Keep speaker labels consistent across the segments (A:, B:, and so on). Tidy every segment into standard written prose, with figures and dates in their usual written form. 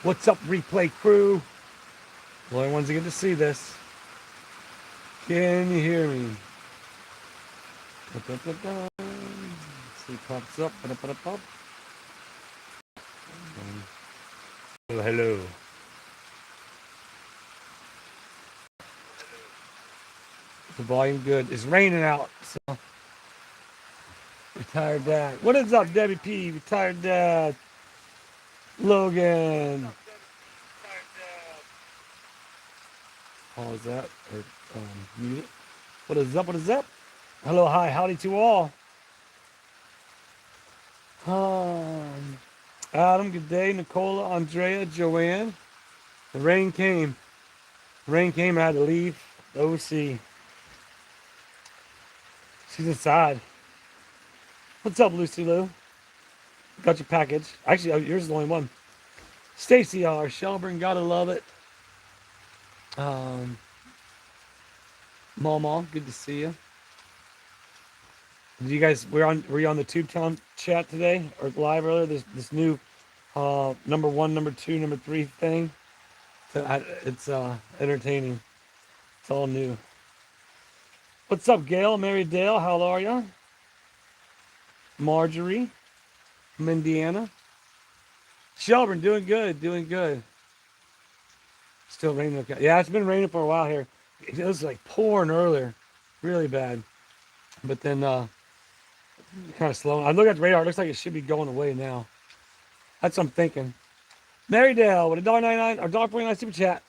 A: What's up, replay crew? The only ones that get to see this. Can you hear me? See, pops up. Pop. Oh, hello. The volume good. It's raining out, so retired dad. What is up, Debbie P? Retired dad. Logan. Pause that or mute it. What is up? What is up? Hello, hi, howdy to all. Adam, good day. Nicola, Andrea, Joanne. The rain came. The rain came. I had to leave. The OC. She's inside. What's up, Lucy Lou? Got your package. Actually, yours is the only one. Stacy R. Shelburne, gotta love it. Mama, good to see you. Did you guys were you on the Tube Town chat today or live earlier? This new number 1, number 2, number 3 thing. It's entertaining. It's all new. What's up, Gail? Mary Dale, how are you? Marjorie from Indiana. Shelburne, doing good, doing good. Still raining. Okay. Yeah, it's been raining for a while here. It was like pouring earlier, really bad. But then kind of slow. I look at the radar. It looks like it should be going away now. That's what I'm thinking. Mary Dale with $1.99 or $1.49 super chat.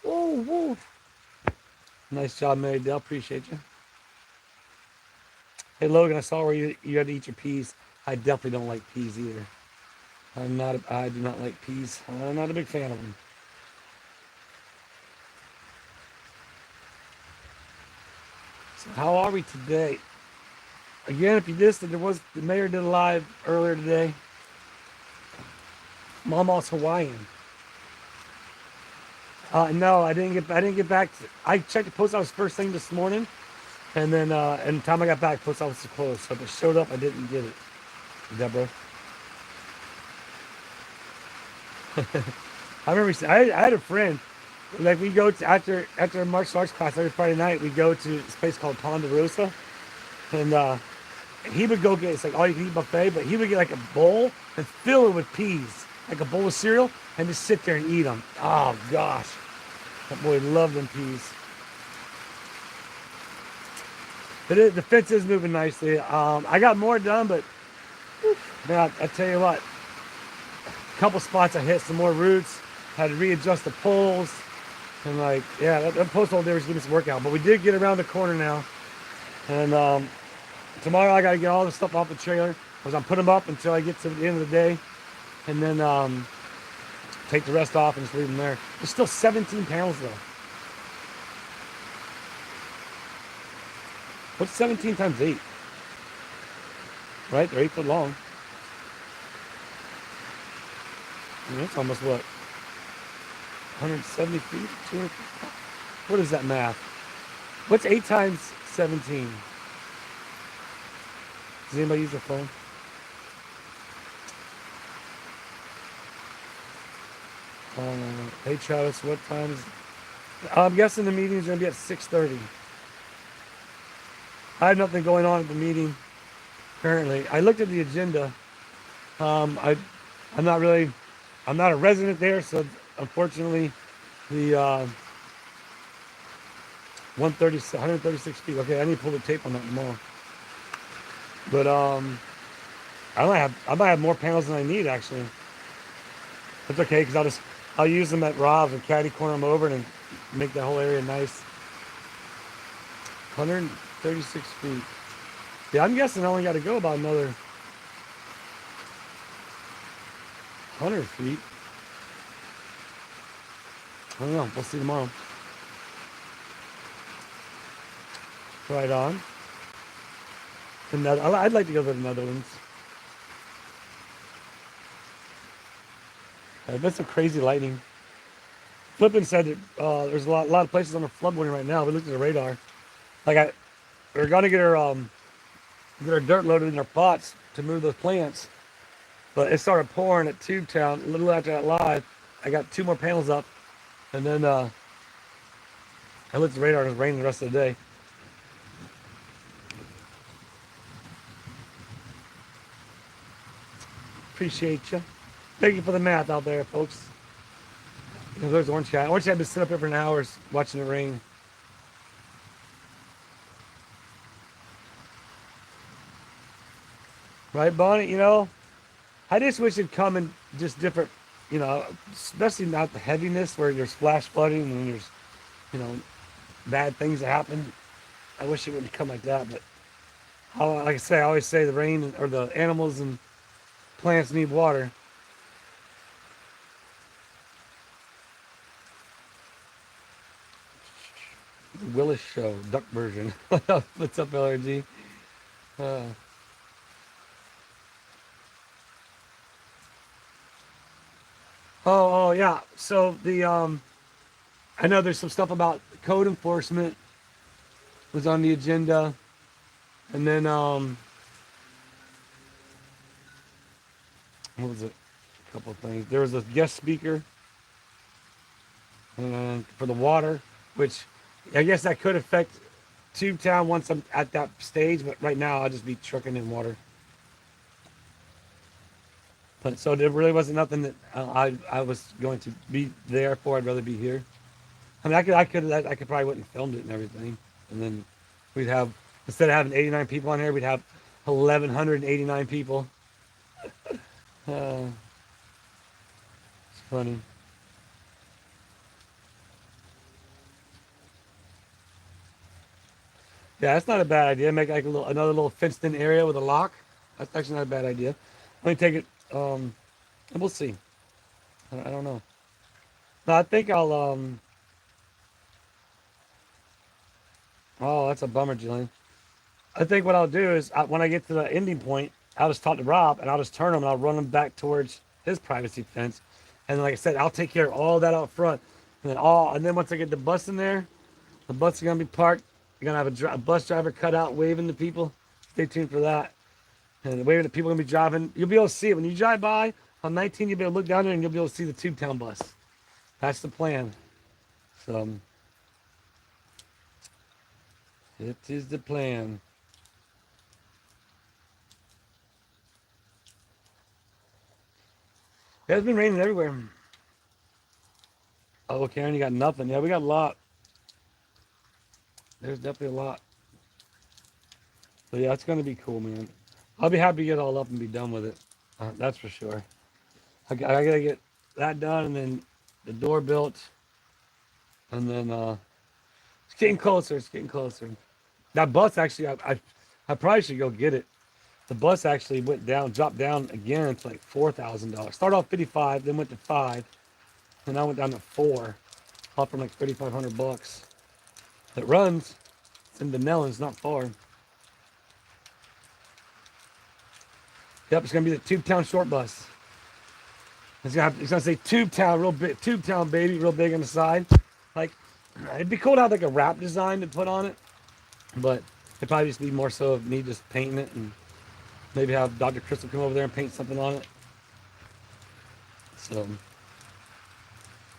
A: Woo, woo. Nice job, Mary Dale. Appreciate you. Hey, Logan, I saw where you had to eat your peas. I definitely don't like peas either. I do not like peas. I'm not a big fan of them. So how are we today? Again, if you missed it, the mayor did a live earlier today. Mama's Hawaiian. No, I didn't get back. I checked the post office first thing this morning, and then and the time I got back, post office was closed. So if it showed up, I didn't get it. Deborah. I remember I had a friend. Like we go to after martial arts class every Friday night, we go to this place called Ponderosa, and he would go get, it's like all you can eat buffet, but he would get like a bowl and fill it with peas, like a bowl of cereal, and just sit there and eat them. Oh gosh, that boy loved them peas. But the fence is moving nicely. I got more done, but man, I tell you what, a couple spots I hit some more roots, had to readjust the poles, and like, yeah, that post hole there was giving me some workout. But we did get around the corner now, and tomorrow I got to get all the stuff off the trailer because I'm putting them up until I get to the end of the day, and then take the rest off and just leave them there. There's still 17 pounds though. What's 17 times 8? Right? They're 8 foot long. I mean, that's almost what? 170 feet? 200 feet? What is that math? What's 8 times 17? Does anybody use their phone? Hey Travis, what time is it? I'm guessing the meeting is going to be at 6:30. I have nothing going on at the meeting currently. I looked at the agenda. I'm not a resident there, so unfortunately the 136 feet. Okay, I need to pull the tape on that tomorrow. But I might have more panels than I need actually. That's okay because I'll use them at Rob's and caddy corner them over and make that whole area nice. 136 feet. Yeah, I'm guessing I only got to go about another 100 feet. I don't know. We'll see tomorrow. Right on. I'd like to go to the Netherlands. That's some crazy lightning. Flippin said that there's a lot of places on the flood warning right now. We looked at the radar. Like we're gonna get our dirt loaded in our pots to move those plants. But it started pouring at Tubetown a little after that live. I got 2 more panels up, and then I looked at the radar and it was raining the rest of the day. Appreciate you. Thank you for the math out there, folks. There's Orange Cat. Orange Cat had been sitting up here for an hour watching it rain. Right, Bonnie? I just wish it'd come in just different, especially not the heaviness where there's flash flooding and there's, you know, bad things that happen. I wish it wouldn't come like that, but like I say, I always say the rain or the animals and plants need water. The Willis show, duck version. What's up, LRG? Uh, oh, yeah. So I know there's some stuff about code enforcement was on the agenda, and then what was it? A couple of things. There was a guest speaker for the water, which I guess that could affect Tubetown once I'm at that stage, but right now I'll just be trucking in water. But so there really wasn't nothing that I was going to be there for. I'd rather be here. I mean, I could probably went and filmed it and everything, and then we'd have, instead of having 89 people on here, we'd have 1,189 people. It's funny. Yeah, that's not a bad idea. Make like another little fenced-in area with a lock. That's actually not a bad idea. Let me take it. And we'll see. I don't know. No, I think I'll. Oh, that's a bummer, Jillian. I think what I'll do is when I get to the ending point, I'll just talk to Rob and I'll just turn him and I'll run him back towards his privacy fence. And then, like I said, I'll take care of all that out front. And then once I get the bus in there, the bus is gonna be parked. You're gonna have a bus driver cut out waving to people. Stay tuned for that. And the way that people are gonna be driving, you'll be able to see it when you drive by on 19. You'll be able to look down there and you'll be able to see the Tubetown bus. That's the plan. So it is the plan. It's been raining everywhere. Oh, Karen, you got nothing. Yeah, we got a lot. There's definitely a lot. So yeah, it's gonna be cool, man. I'll be happy to get all up and be done with it. That's for sure. I gotta get that done and then the door built, and then it's getting closer. It's getting closer. That bus actually, I probably should go get it. The bus actually dropped down again to like $4,000. Started off 55, then went to 5, and now went down to 4, off from like 3,500 bucks. It runs. It's in Denellen. It's not far. Yep, it's gonna be the Tubetown short bus. It's gonna say Tubetown, real big, Tubetown baby, real big on the side. Like, it'd be cool to have like a wrap design to put on it, but it'd probably just be more so of me just painting it and maybe have Dr. Crystal come over there and paint something on it. So,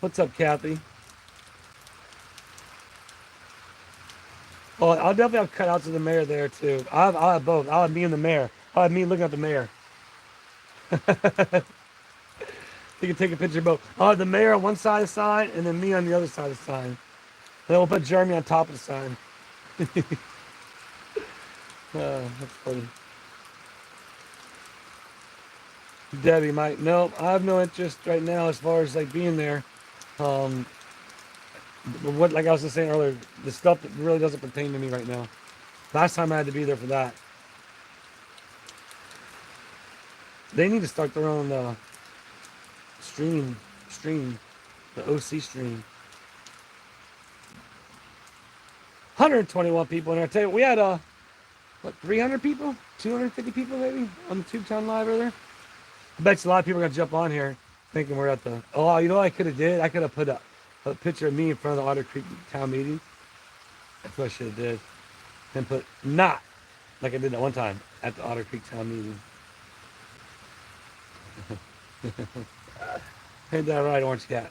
A: what's up, Kathy? Well, I'll definitely have cutouts of the mayor there too. I'll have both. I'll have me and the mayor. I'll have me looking at the mayor. You can take a picture of both. I'll have the mayor on one side of the sign and then me on the other side of the sign. And then we'll put Jeremy on top of the sign. That's funny. Debbie might. No, I have no interest right now as far as like being there. Like I was just saying earlier, the stuff that really doesn't pertain to me right now. Last time I had to be there for that. They need to start their own stream, the OC stream. 121 people in there. I tell you, we had 300 people, 250 people maybe on the Tubetown Live earlier. I bet you a lot of people are gonna jump on here thinking we're at the. Oh, you know what I could have did? I could have put a picture of me in front of the Otter Creek town meeting. That's what I should have did. And put not like I did that one time at the Otter Creek town meeting. Ain't that right, Orange Cat?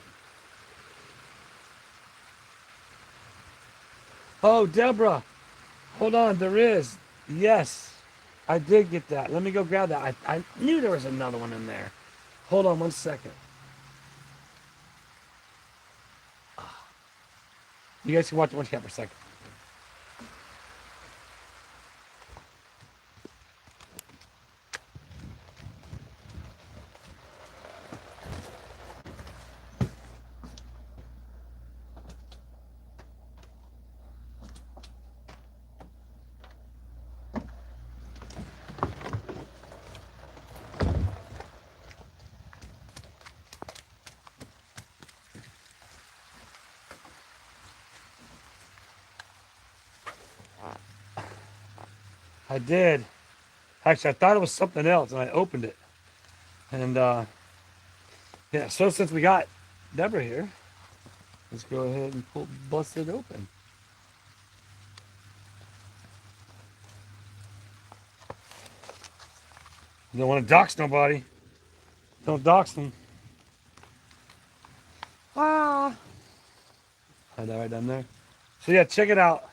A: Oh, Deborah, hold on. There is. Yes, I did get that. Let me go grab that. I knew there was another one in there. Hold on 1 second. You guys can watch Orange Cat for a second. I did. Actually, I thought it was something else, and I opened it. And yeah, so since we got Deborah here, let's go ahead and bust it open. You don't want to dox nobody. Don't dox them. Ah. Hide that right down there. So yeah, check it out.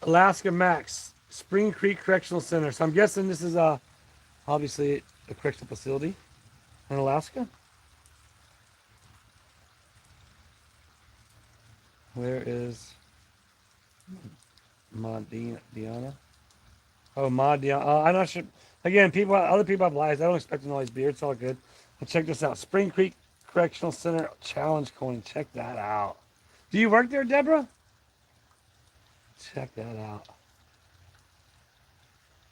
A: Alaska Max, Spring Creek Correctional Center. So I'm guessing this is obviously a correctional facility in Alaska. Where is Diana? Oh, Diana. I'm not sure. Again, other people have lives. I don't expect to know his beard. It's all good. But check this out. Spring Creek Correctional Center Challenge Coin. Check that out. Do you work there, Deborah? Check that out.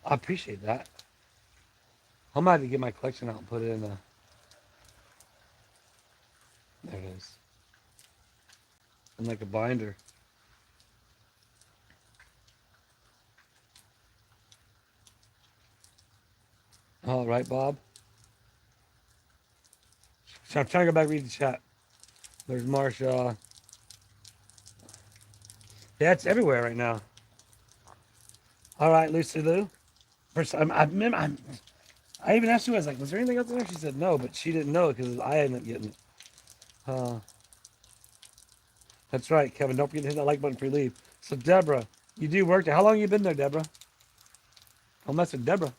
A: I appreciate that. I'm going to have to get my collection out and put it in the... There it is. In like a binder. All right, Bob. So I'm trying to go back and read the chat. There's Marsha. Yeah, it's everywhere right now. All right, Lucy Lou. First, I even asked you, I was like, was there anything else in there? She said no, but she didn't know because I ended up getting it. That's right, Kevin. Don't forget to hit that like button before you leave. So, Deborah, you do work there. How long have you been there, Deborah? Don't mess with Deborah.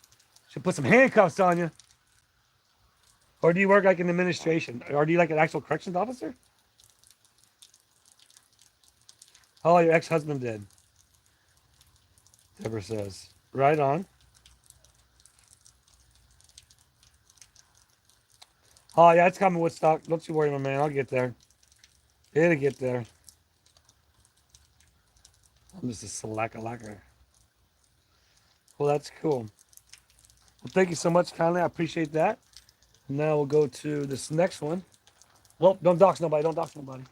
A: She'll put some handcuffs on you. Or do you work like in administration? Or do you like an actual corrections officer? Oh, your ex-husband did. Deborah says. Right on. Oh, yeah, it's coming, Woodstock. Don't you worry, my man. I'll get there. It'll get there. I'm just a slacker. Well, that's cool. Well, thank you so much, kindly. I appreciate that. Now we'll go to this next one. Well, don't dox nobody. Don't dox nobody.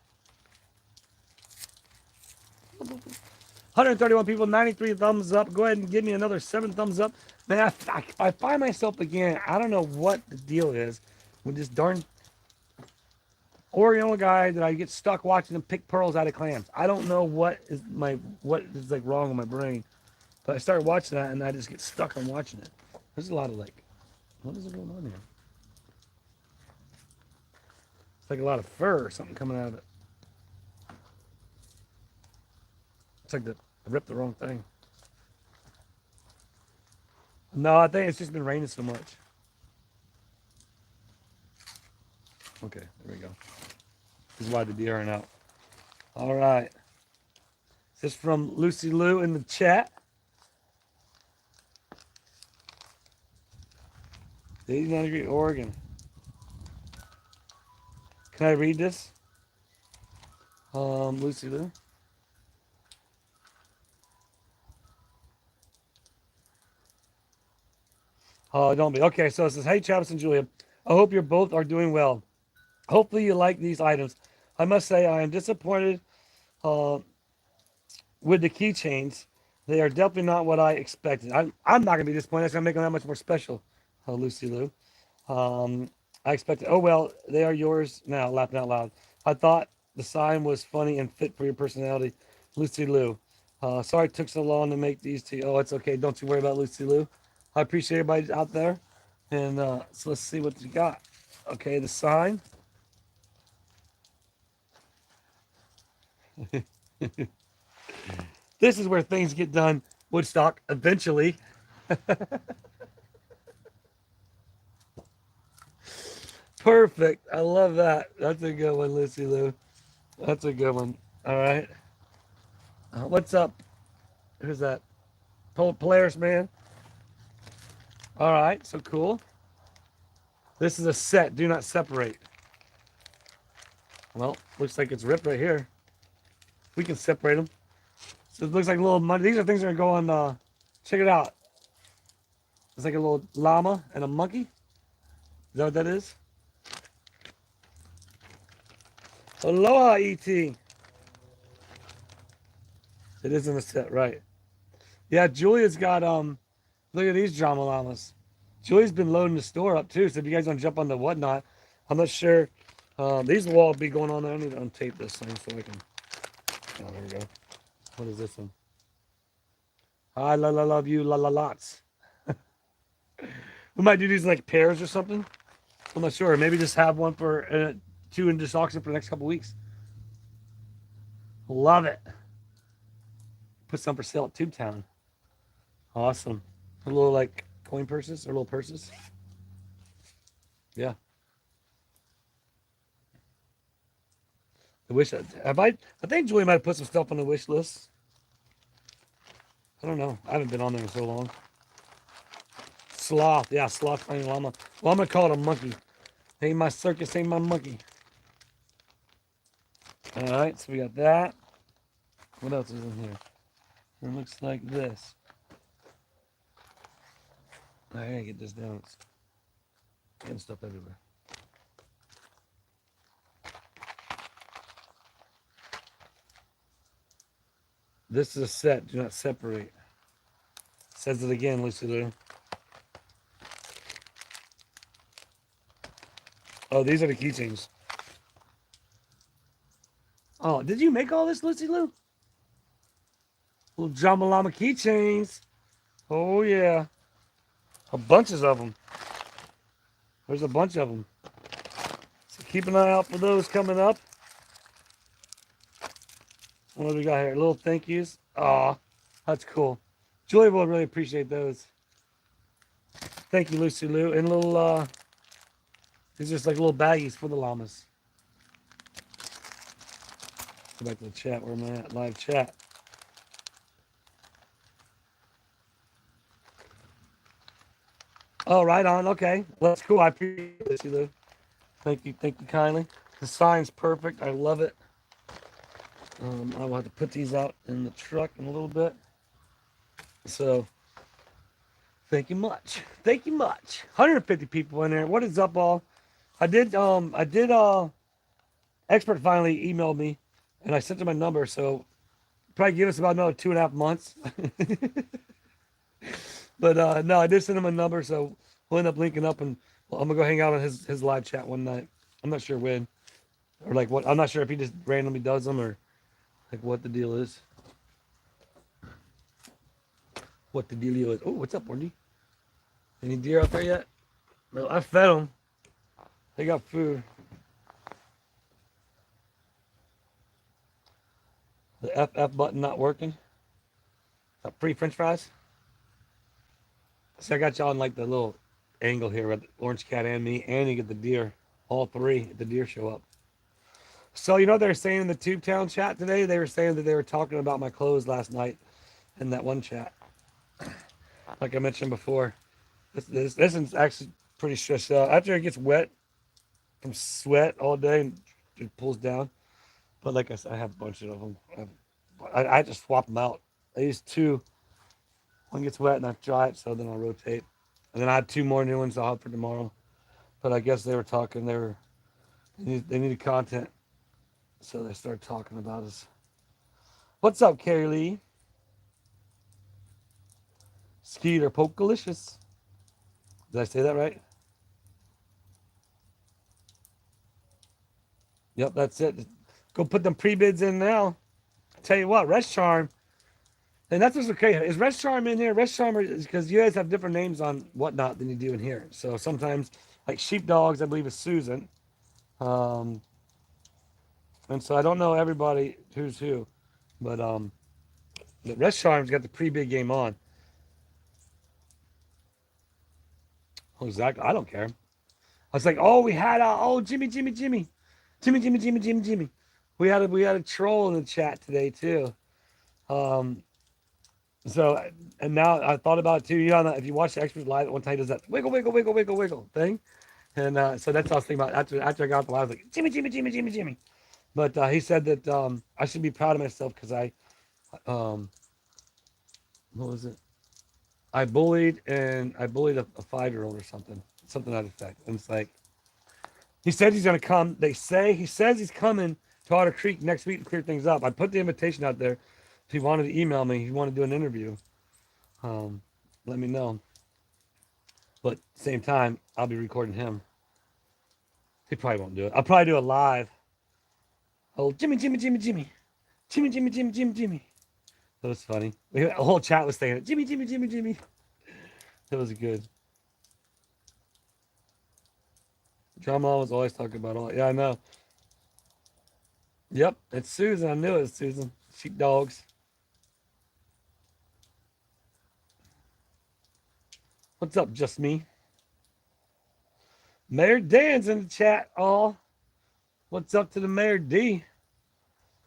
A: 131 people, 93 thumbs up. Go ahead and give me another 7 thumbs up. Man, I find myself again, I don't know what the deal is with this darn Oriental guy that I get stuck watching him pick pearls out of clams. I don't know what is like wrong with my brain. But I started watching that and I just get stuck on watching it. There's a lot of like, what is going on here? It's like a lot of fur or something coming out of it. It's like I ripped the wrong thing. No, I think it's just been raining so much. Okay, there we go. This is why the deer aren't out. All right. This is from Lucy Lou in the chat. 89-degree Oregon. Can I read this? Lucy Lou. Oh, don't be. Okay, so it says, hey, Travis and Julia. I hope you both are doing well. Hopefully you like these items. I must say I am disappointed with the keychains. They are definitely not what I expected. I'm not going to be disappointed. It's going to make them that much more special, Lucy Lou. I expected, oh, well, they are yours now, laughing out loud. I thought the sign was funny and fit for your personality, Lucy Lou. Sorry it took so long to make these two. Oh, it's okay. Don't you worry about Lucy Lou. I appreciate everybody out there. And so let's see what you got. Okay, the sign. This is where things get done, Woodstock, eventually. Perfect. I love that. That's a good one, Lucy Lou. That's a good one. All right. What's up? Who's that? Polaris man. All right. So cool. This is a set. Do not separate. Well, looks like it's ripped right here. We can separate them. So it looks like a little money. These are things that are going. Check it out. It's like a little llama and a monkey. Is that what that is? Aloha, E.T. It is in the set, right? Yeah, Julia's got look at these drama llamas. Julie's been loading the store up too, so if you guys want to jump on the whatnot, I'm not sure. These will all be going on there. I need to untape this thing so I can. Oh, there we go. What is this one? I love you, la la lots. We might do these in like pairs or something. I'm not sure. Maybe just have one for two in this auction for the next couple weeks. Love it. Put some for sale at Tubetown. Awesome. A little like coin purses or little purses. Yeah. The wish. I think Julie might have put some stuff on the wish list. I don't know. I haven't been on there in so long. Sloth. Yeah, sloth flying llama. Well, I'm going to call it a monkey. Ain't my circus, ain't my monkey. All right, so we got that. What else is in here? It looks like this. I gotta get this down. It's getting stuff everywhere. This is a set. Do not separate. Says it again, Lucy Lou. Oh, these are the keychains. Oh, did you make all this, Lucy Lou? Little Jamalama keychains. Oh, yeah. A bunches of them. There's a bunch of them. So keep an eye out for those coming up. What do we got here? Little thank yous. Aw, that's cool. Julie will really appreciate those. Thank you, Lucy Lou. And little, these are just like little baggies for the llamas. Go back to the chat. Where am I at? Live chat. Oh, right on. Okay. Well, that's cool. I appreciate it, Lucy Lou. Thank you kindly. The sign's perfect. I love it. I will have to put these out in the truck in a little bit. So, thank you much. Thank you much. 150 people in there. What is up, all? Expert finally emailed me, and I sent him my number, so probably give us about another 2.5 months. But no, I did send him a number, so we'll end up linking up, and I'm gonna go hang out on his live chat one night. I'm not sure when, or like what. I'm not sure if he just randomly does them or like what the deal is. What the dealio is. Oh, what's up, Wendy? Any deer out there yet? No, I fed them. They got food. The FF button not working. Free French fries. So I got y'all in like the little angle here with the orange cat and me, and you get the deer. All three, the deer show up. So you know what they were saying in the Tubetown chat today? They were saying that they were talking about my clothes last night in that one chat. Like I mentioned before, this is actually pretty stressed out. After it gets wet from sweat all day and it pulls down. But like I said, I have a bunch of them. I just swap them out. I use two. One gets wet and I dry it, so then I'll rotate. And then I have two more new ones I'll have for tomorrow. But I guess they were talking. They needed content, so they started talking about us. What's up, Carrie Lee? Skeeter Pokelicious. Did I say that right? Yep, that's it. Go put them pre-bids in now. Tell you what, Rest Charm. And that's what's okay. Is Rest Charm in here? Rest Charmer is because you guys have different names on whatnot than you do in here. So sometimes, like Sheepdogs, I believe is Susan. Um, and so I don't know everybody who's who, but the Rest Charm's got the pretty big game on. Oh, exactly. I don't care. I was like, oh, we had Jimmy. We had a troll in the chat today too. Um, so and now I thought about it too. You know, if you watch the Extras live, at one time he does that wiggle thing, and so that's what I was thinking about after I got off the live. I was like, Jimmy. But he said that I should be proud of myself because um, what was it? I bullied a 5-year-old or something to that effect. And it's like he said he's gonna come. He says he's coming to Otter Creek next week to clear things up. I put the invitation out there. If he wanted to email me, he wanted to do an interview. Um, let me know. But same time, I'll be recording him. He probably won't do it. I'll probably do it live. Oh, Jimmy. That was funny. The whole chat was saying it. Jimmy. That was good. Drama was always talking about all. Yeah, I know. Yep, it's Susan. I knew it was Susan. Sheepdogs. What's up, just me? Mayor Dan's in the chat. All. What's up to the Mayor D?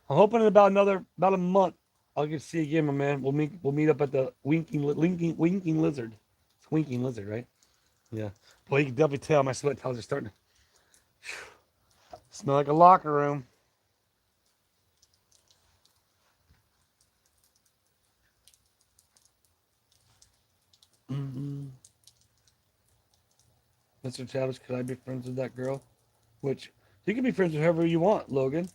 A: I'm hoping in about a month I'll get to see you again, my man. We'll meet up at the Winking Lizard. It's Winking Lizard, right? Yeah. Boy, you can definitely tell my sweat towels are starting to smell like a locker room. Mm-hmm. Mr. Chavez, could I be friends with that girl? Which you can be friends with whoever you want, Logan.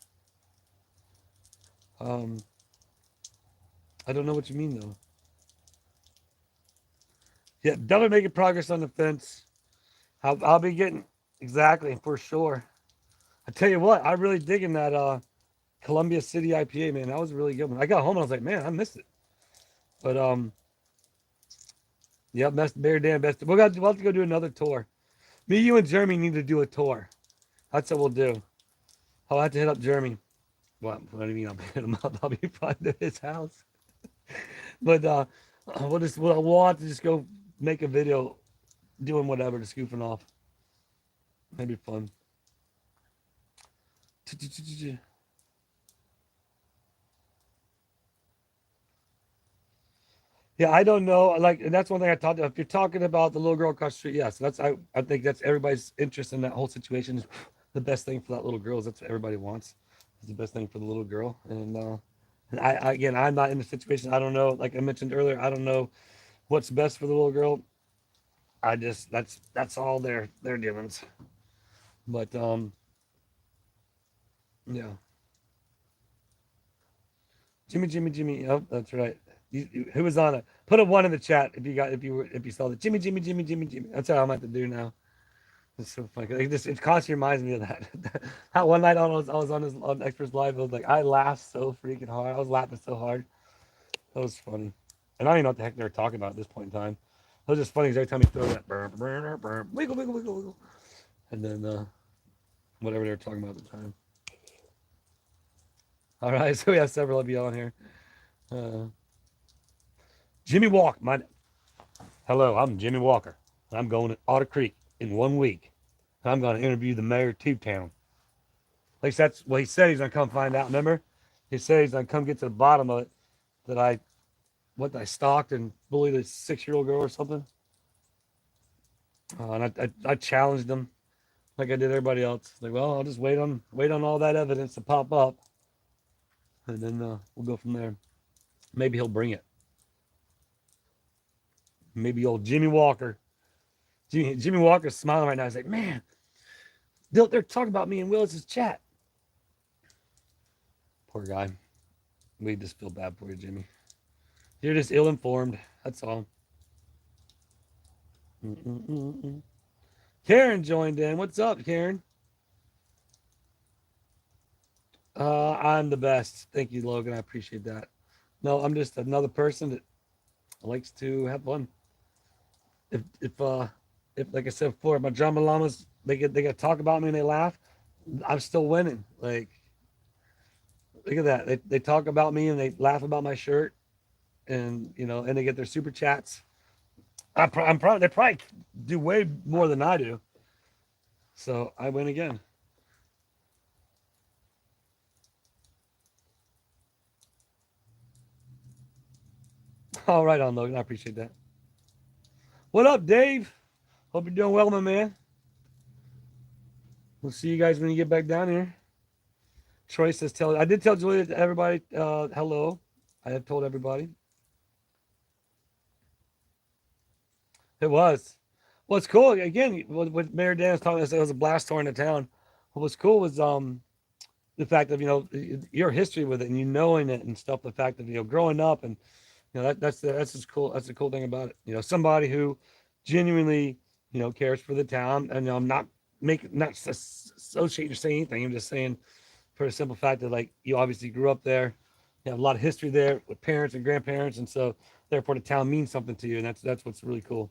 A: Um, I don't know what you mean though. Yeah, definitely making progress on the fence. I'll be getting exactly for sure. I tell you what, I really digging that Columbia City IPA, man. That was a really good one. I got home and I was like, man, I missed it. But yeah, best Bear Dan, best. We'll have to go do another tour. Me, you, and Jeremy need to do a tour. That's what we'll do. I'll have to hit up Jeremy. What do you mean? I'll hit him up. I'll be fine to his house. But we'll have to just go make a video doing whatever, just goofing off. Maybe fun. Yeah, I don't know. Like, and that's one thing I talked about. If you're talking about the little girl across the street, yes, I think that's everybody's interest in that whole situation. Is the best thing for that little girl. Is that's what everybody wants. It's the best thing for the little girl. And again, I'm not in the situation. I don't know. Like I mentioned earlier, I don't know what's best for the little girl. I just that's all their dealings. But yeah, Jimmy. Oh, that's right. Who was on it? Put a one in the chat if you saw the Jimmy. That's what I'm about to do now. It's so funny. It constantly reminds me of that. That one night I was on Experts Live. I was like, I laughed so freaking hard. I was laughing so hard. That was funny. And I don't even know what the heck they were talking about at this point in time. It was just funny because every time you throw that wiggle, and then whatever they were talking about at the time. All right, so we have several of you on here. Uh, Jimmy Walker, hello, I'm Jimmy Walker. I'm going to Otter Creek in 1 week. And I'm going to interview the mayor of Tubetown. At least that's what he said he's going to come find out. Remember? He said he's going to come get to the bottom of it. That I stalked and bullied a 6-year-old girl or something. And I challenged him like I did everybody else. Like, well, I'll just wait on all that evidence to pop up. And then we'll go from there. Maybe he'll bring it. Maybe old Jimmy Walker. Jimmy Walker's smiling right now. He's like, man, they're talking about me in Willis's chat. Poor guy. We just feel bad for you, Jimmy. You're just ill-informed. That's all. Mm-mm-mm-mm. Karen joined in. What's up, Karen? I'm the best. Thank you, Logan. I appreciate that. No, I'm just another person that likes to have fun. If if uh if like I said before, my drama llamas they get talk about me and they laugh, I'm still winning. Like look at that. They talk about me and they laugh about my shirt and and they get their super chats. I'm probably they probably do way more than I do. So I win again. All right on Logan. I appreciate that. What up, Dave? Hope you're doing well, my man. We'll see you guys when you get back down here. Troy says, "Tell." I did tell Julia everybody hello. I have told everybody. It was. What's cool again? What Mayor Dan was talking about, it was a blast touring the town. What was cool was the fact of your history with it and you knowing it and stuff. The fact of growing up and that's just cool. That's the cool thing about it. Somebody who genuinely cares for the town. And I'm not making not associate or say anything. I'm just saying for the simple fact that like you obviously grew up there. You have a lot of history there with parents and grandparents, and so therefore the town means something to you, and that's what's really cool.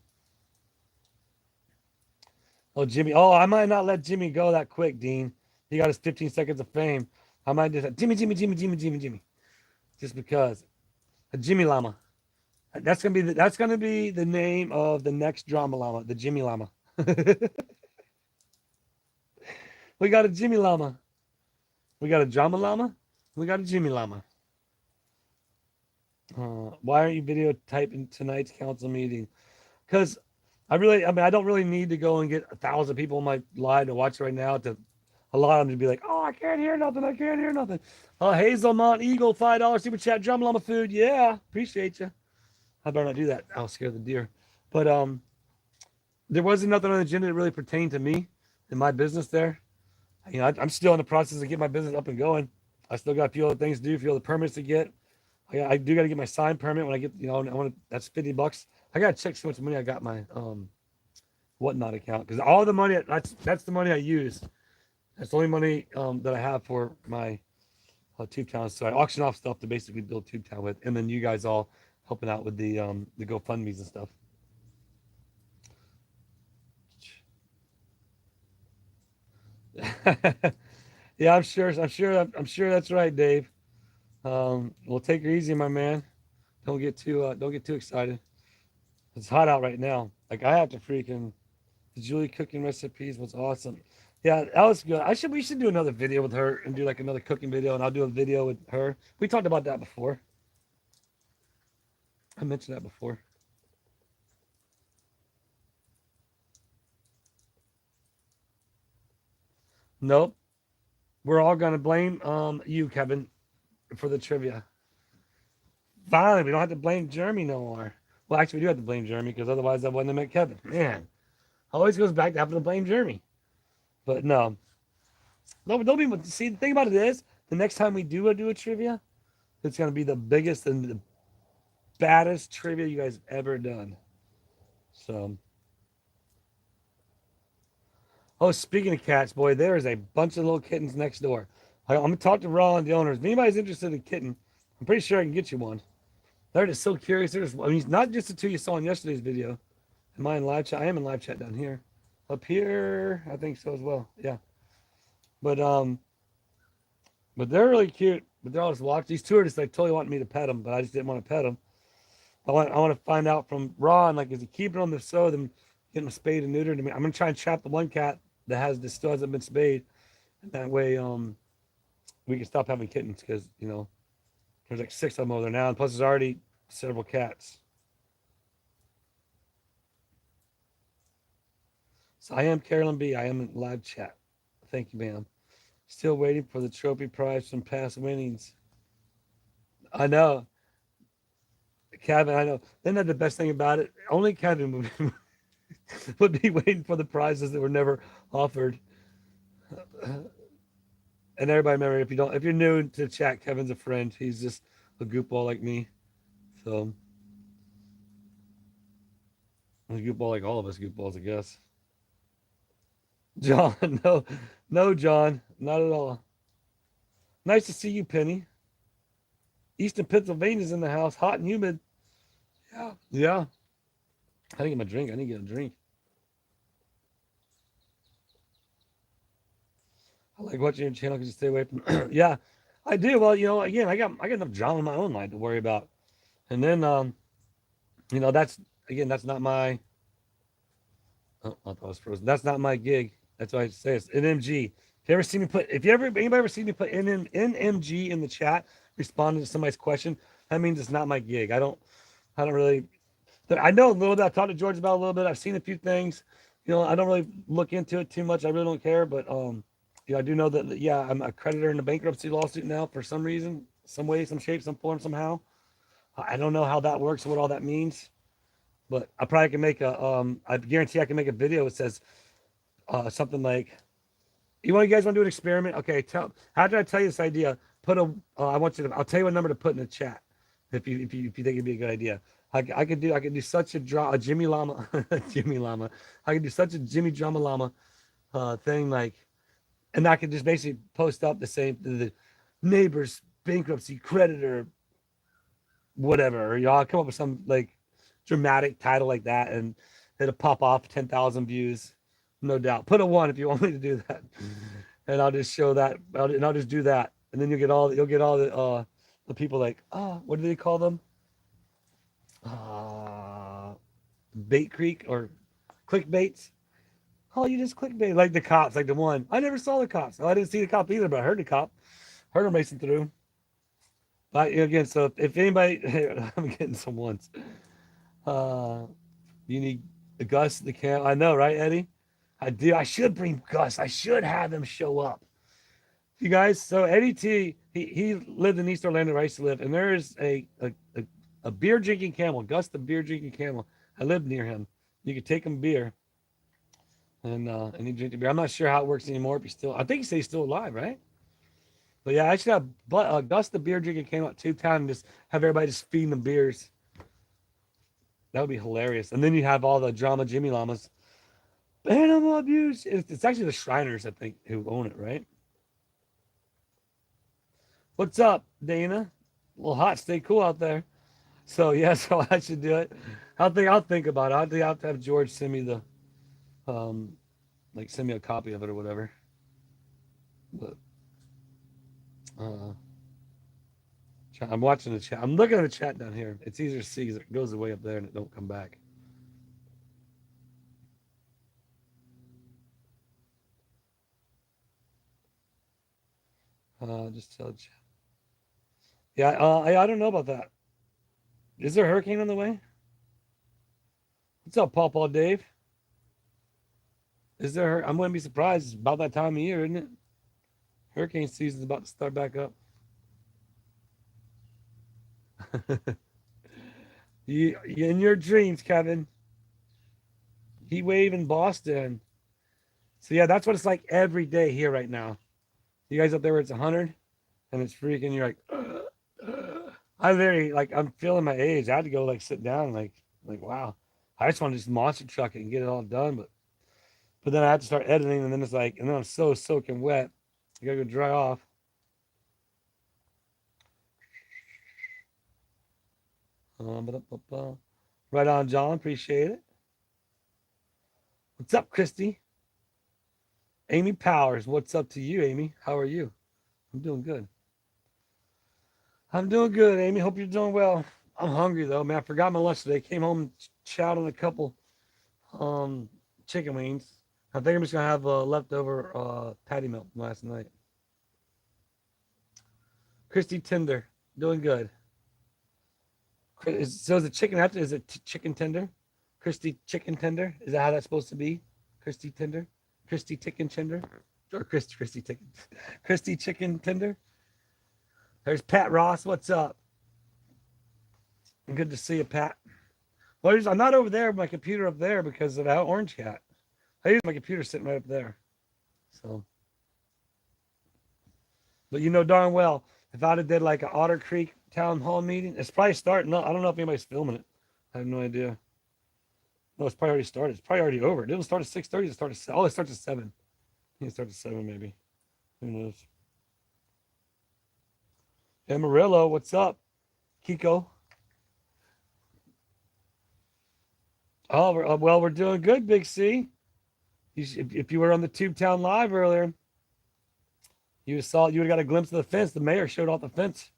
A: Oh, Jimmy. Oh, I might not let Jimmy go that quick, Dean. He got his 15 seconds of fame. I might just Jimmy, Jimmy, Jimmy, Jimmy, Jimmy, Jimmy, just because a Jimmy Llama. That's gonna be the name of the next drama llama, the Jimmy Llama. We got a Jimmy Llama. We got a drama llama. We got a Jimmy Llama. Why aren't you videotaping tonight's council meeting? Because I mean, I don't really need to go and get 1,000 people on my live to watch right now to a lot of them to be like, oh, I can't hear nothing. I can't hear nothing. Hazelmont Eagle, $5 super chat, drum llama food. Yeah, appreciate you. I better not do that. I'll scare the deer. But there wasn't nothing on the agenda that really pertained to me and my business there. I'm still in the process of getting my business up and going. I still got a few other things to do, a few other permits to get. I do got to get my sign permit when I get, I want to, that's $50. I got to check so much money I got my whatnot account because all the money that's the money I use. That's the only money that I have for my Tube Town. So I auction off stuff to basically build Tube Town with, and then you guys all helping out with the GoFundmes and stuff. Yeah, I'm sure that's right, Dave. We'll take her easy, my man. Don't get too excited. It's hot out right now. Like I have to freaking the Julie cooking recipes was awesome. Yeah, that was good. We should do another video with her and do like another cooking video, and I'll do a video with her. We talked about that before. I mentioned that before. Nope. We're all gonna blame you, Kevin, for the trivia. Finally, we don't have to blame Jeremy no more. Well, actually, we do have to blame Jeremy because otherwise I wouldn't have met Kevin. Man, always goes back to having to blame Jeremy. But no, don't be. See, the thing about it is, the next time we do a trivia, it's gonna be the biggest and the baddest trivia you guys have ever done. So, oh, speaking of cats, boy, there is a bunch of little kittens next door. I'm gonna talk to Ron, the owners. If anybody's interested in a kitten, I'm pretty sure I can get you one. They're just so curious. I mean, not just the two you saw in yesterday's video. Am I in live chat? I am in live chat down here. Up here, I think so as well. Yeah. But but they're really cute. But they're all just watching. These two are just like totally wanting me to pet them, but I just didn't want to pet them. I want to find out from Ron, like, is he keeping them? If so, then getting them spayed and neutered. I mean, I'm gonna try and trap the one cat that still hasn't been spayed, and that way we can stop having kittens because there's like 6 of them over there now, and plus there's already several cats. So I am Carolyn B. I am in live chat. Thank you, ma'am. Still waiting for the trophy prize from past winnings. I know, Kevin. I know. Isn't that the best thing about it? Only Kevin would be waiting for the prizes that were never offered. And everybody, remember, if you're new to chat, Kevin's a friend. He's just a goofball like me. So a goofball like all of us goofballs, I guess. John, no, no, John, not at all. Nice to see you, Penny. Eastern Pennsylvania's in the house, hot and humid. Yeah. Yeah. I didn't get my drink. I didn't get a drink. I like watching your channel because you stay away from. Yeah, I do. Well, again, I got enough drama in my own life to worry about. And then, that's again, that's not my. Oh, I thought I was frozen. That's not my gig. That's why I say it's NMG. If anybody ever seen me put NMG in the chat, responding to somebody's question, that means it's not my gig. I don't really. I know a little bit. I talked to George about a little bit. I've seen a few things. I don't really look into it too much. I really don't care. But I do know that yeah, I'm a creditor in a bankruptcy lawsuit now for some reason, some way, some shape, some form, somehow. I don't know how that works or what all that means. But I probably can make I guarantee I can make a video that says something like, you guys want to do an experiment? Okay, how did I tell you this idea? I'll tell you what number to put in the chat if you think it'd be a good idea. I could do such a Jimmy Llama, Jimmy Llama. I could do such a Jimmy Drama Llama thing, like, and I could just basically post up the neighbor's bankruptcy creditor, whatever. I'll come up with some like dramatic title like that, and it'll pop off 10,000 views, no doubt. Put a 1 if you want me to do that, and I'll just show that, and I'll just do that, and then you'll get all the people like, what do they call them? Bait Creek or clickbaits. Oh, you just clickbait, like the cops, like the one. I never saw the cops. Oh, I didn't see the cop either, but I heard the cop. Heard him racing through. But again, so if anybody, I'm getting some ones. You need Gus the cam. I know, right, Eddie? I do. I should bring Gus. I should have him show up. You guys, so Eddie T, he lived in East Orlando where I used to live, and there is a beer drinking camel, Gus the beer drinking camel. I lived near him. You could take him beer, and he drink the beer. I'm not sure how it works anymore. If he's still, I think he says he's still alive, right? But yeah, I should have Gus the beer drinking camel at Tube Town and just have everybody just feeding them beers. That would be hilarious. And then you have all the drama Jimmy Llamas. Animal abuse. It's actually the Shriners, I think, who own it, right? What's up, Dana? A little hot. Stay cool out there. So yeah, so I should do it. I'll think about it. I'll have to have George send me send me a copy of it or whatever. But I'm watching the chat. I'm looking at the chat down here. It's easier to see because it goes away up there and it don't come back. Just tell the chat. Yeah, I don't know about that. Is there a hurricane on the way? What's up, Paw Dave? Is there? I wouldn't be surprised. It's about that time of year, isn't it? Hurricane season's about to start back up. You in your dreams, Kevin. Heat wave in Boston. So yeah, that's what it's like every day here right now. You guys up there where it's 100 and it's freaking, you're like, I'm feeling my age. I had to go like sit down, like wow. I just want to just monster truck it and get it all done, but then I have to start editing, and then it's like, and then I'm so soaking wet. I gotta go dry off. Right on, John. Appreciate it. What's up, Christy? Amy Powers. What's up to you, Amy? How are you? I'm doing good. I'm doing good, Amy. Hope you're doing well. I'm hungry though, man. I forgot my lunch today. Came home and chowed on a couple chicken wings. I think I'm just gonna have leftover patty melt from last night. Christy Tinder, doing good. So is the chicken after? Is it chicken tender? Christy chicken tender? Is that how that's supposed to be? Christy tender? Christy chicken tender? Or Christy chicken? Christy chicken tender? There's Pat Ross. What's up? Good to see you, Pat. Well, I'm not over there, my computer up there because of that orange cat. I use my computer sitting right up there. So, but you know darn well, if I'd have did like an Otter Creek town hall meeting, it's probably starting. I don't know if anybody's filming it. I have no idea. No, it's probably already started. It's probably already over. It didn't start at 6:30. It started. It starts at 7. I think it starts at 7 maybe. Who knows? Amarillo, what's up? Kiko. Oh, well, we're doing good, Big C. If you were on the Tubetown Live earlier, you would have got a glimpse of the fence. The mayor showed off the fence.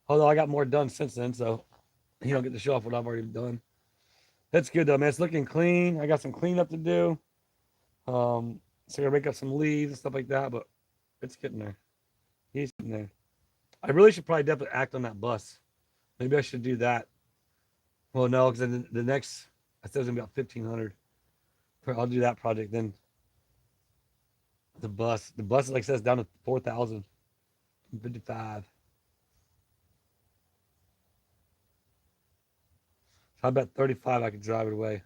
A: Although I got more done since then, so you don't get to show off what I've already done. That's good though, man. It's looking clean. I got some cleanup to do. So I gotta make up some leaves and stuff like that, but it's getting there. He's getting there. I really should probably definitely act on that bus. Maybe I should do that. Well, no, because the next I said it was gonna be about 1,500. I'll do that project then. The bus like says down to 4,055. So I bet 35 I could drive it away.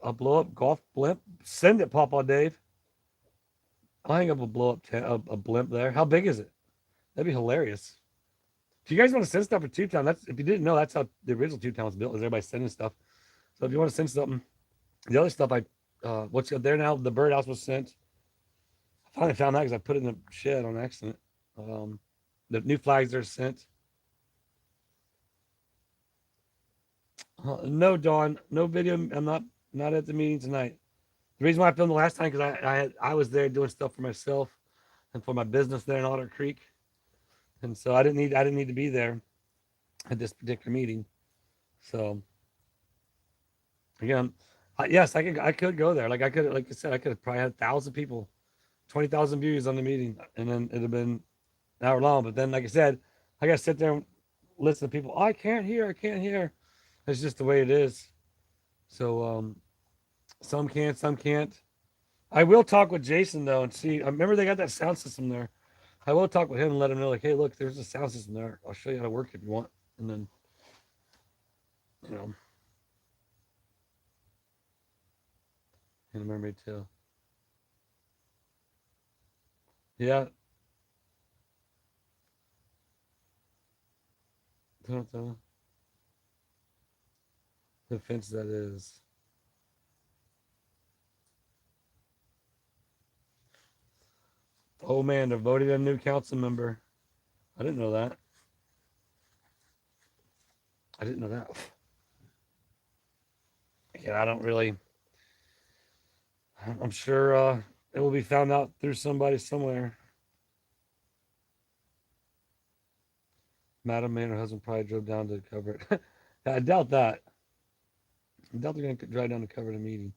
A: I'll blow up golf blimp. Send it, Papa Dave. I'll hang up a blow up a blimp there. How big is it? That'd be hilarious. If you guys want to send stuff for Tubetown, that's if you didn't know, that's how the original Tubetown was built. Is everybody sending stuff? So if you want to send something, the other stuff what's there now? The birdhouse was sent. I finally found that because I put it in the shed on accident. The new flags are sent. No, Dawn, no video. I'm not at the meeting tonight. The reason why I filmed the last time because I was there doing stuff for myself and for my business there in Otter Creek, and so I didn't need to be there at this particular meeting. So again, yes, I could go there. Like I said, I could have probably had 1,000 people, 20,000 views on the meeting, and then it'd have been an hour long. But then, like I said, I got to sit there and listen to people. Oh, I can't hear. I can't hear. It's just the way it is. So some can, some can't. I will talk with Jason though and see. I remember they got that sound system there. I will talk with him and let him know, like, hey, look, there's a sound system there. I'll show you how to work if you want. And then, you know, and remember me too. Yeah. The fence that is. Oh man, they're voting a new council member. I didn't know that. I didn't know that. Yeah, I don't really. I'm sure it will be found out through somebody somewhere. Madam Mayor and her husband probably drove down to cover it. I doubt that. I doubt they're going to drive down to cover the meeting.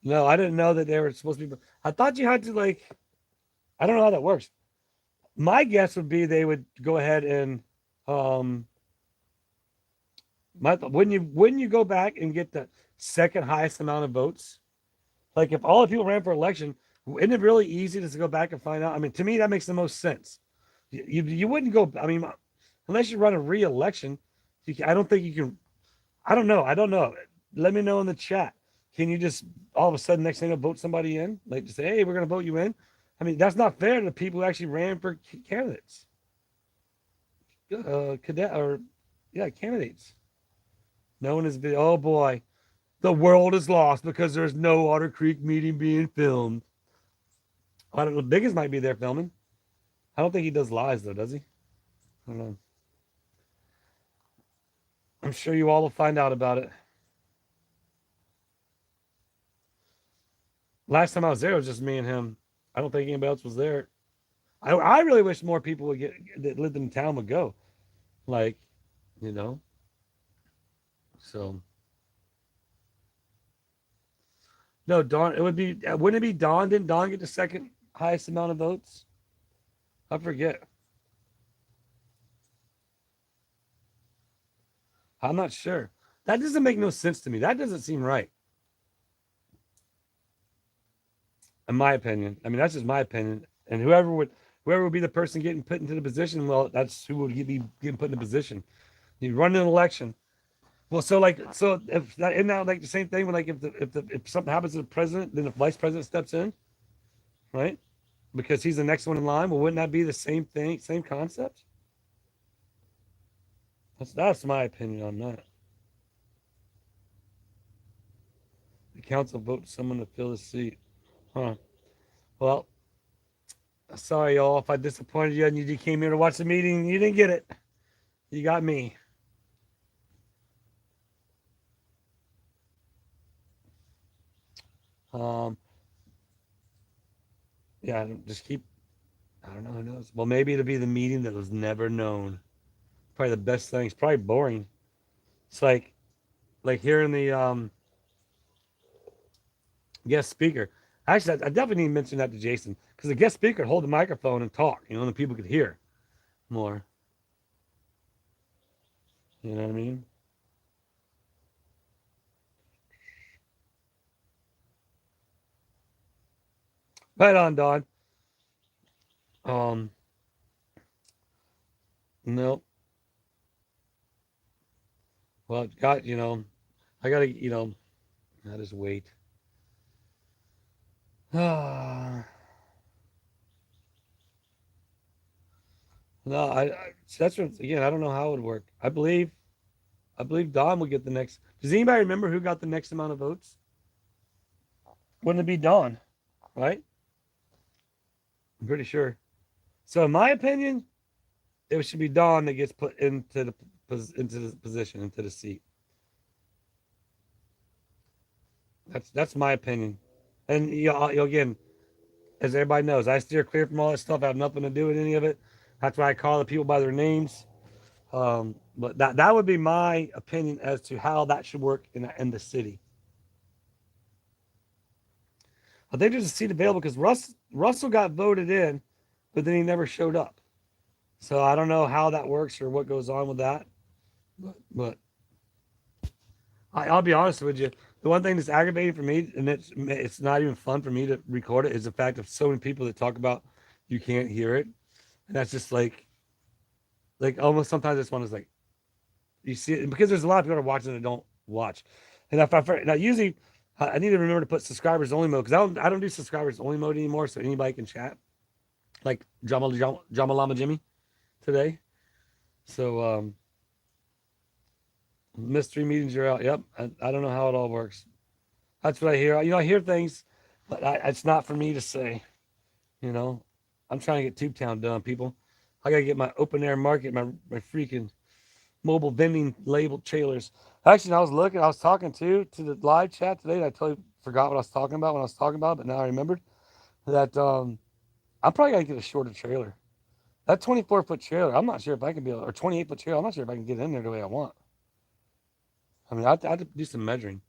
A: No, I didn't know that they were supposed to be. I thought you had to like. I don't know how that works. My guess would be they would go ahead and um wouldn't you go back and get the second highest amount of votes? Like if all the people ran for election, isn't it really easy to go back and find out? I mean, to me that makes the most sense. You wouldn't go. I mean, unless you run a re-election, I don't think you can. I don't know. I don't know. Let me know in the chat. Can you just all of a sudden next thing vote somebody in? Like just say, hey, we're gonna vote you in. I mean, that's not fair to the people who actually ran for candidates. Cadet or yeah, candidates. No one has been. Oh boy, the world is lost because there's no Otter Creek meeting being filmed. I don't know. Biggins might be there filming. I don't think he does lives though, does he? I don't know. I'm sure you all will find out about it. Last time I was there, it was just me and him. I don't think anybody else was there. I really wish more people would get that lived in town would go. Like, you know. So no, Dawn. It would be. Wouldn't it be Dawn? Didn't Dawn get the second highest amount of votes? I forget. I'm not sure. That doesn't make no sense to me. That doesn't seem right. In my opinion. I mean, that's just my opinion. And whoever would be the person getting put into the position, well, that's who would be getting put in the position. You run an election. Well, so if that isn't that like the same thing when like if something happens to the president, then the vice president steps in, right? Because he's the next one in line. Well, wouldn't that be the same thing, same concept? That's my opinion on that. The council votes someone to fill the seat. Huh. Well, Sorry, y'all, if I disappointed you and you came here to watch the meeting, you didn't get it. You got me. Um, yeah, just keep. I don't know. Who knows? Well, maybe it'll be the meeting that was never known. Probably the best thing. It's probably boring. It's like hearing the guest speaker. Actually, I definitely need to mention that to Jason because the guest speaker would hold the microphone and talk. And the people could hear more. You know what I mean? Right on, Don. Um, no. Well, got I gotta I just wait. No, that's what, again. I don't know how it would work. I believe Don would get the next. Does anybody remember who got the next amount of votes? Wouldn't it be Don? Right? I'm pretty sure. So, in my opinion, it should be Don that gets put into the position, into the seat. That's my opinion. And again, as everybody knows, I steer clear from all that stuff. I have nothing to do with any of it. That's why I call the people by their names. But that would be my opinion as to how that should work in the city. I think there's a seat available because Russell got voted in, but then he never showed up. So I don't know how that works or what goes on with that. But I'll be honest with you. The one thing that's aggravating for me, and it's not even fun for me to record it, is the fact of so many people that talk about you can't hear it, and that's just like almost sometimes this one is like you see it because there's a lot of people that are watching that don't watch, and if I now usually I need to remember to put subscribers only mode because I don't do subscribers only mode anymore, so anybody can chat like Jama Lama Jimmy today. So mystery meetings are out. Yep, I don't know how it all works. That's what I hear. I hear things, but it's not for me to say. You know, I'm trying to get Tube Town done, people. I gotta get my open air market, my freaking mobile vending labeled trailers. Actually, I was looking, I was talking to the live chat today, and I totally forgot what I was talking about when I was talking about it, but now I remembered that I'm probably gonna get a shorter trailer. That 24-foot trailer, I'm not sure if I can be, or 28-foot trailer, I'm not sure if I can get in there the way I want. I mean, I have to do some measuring.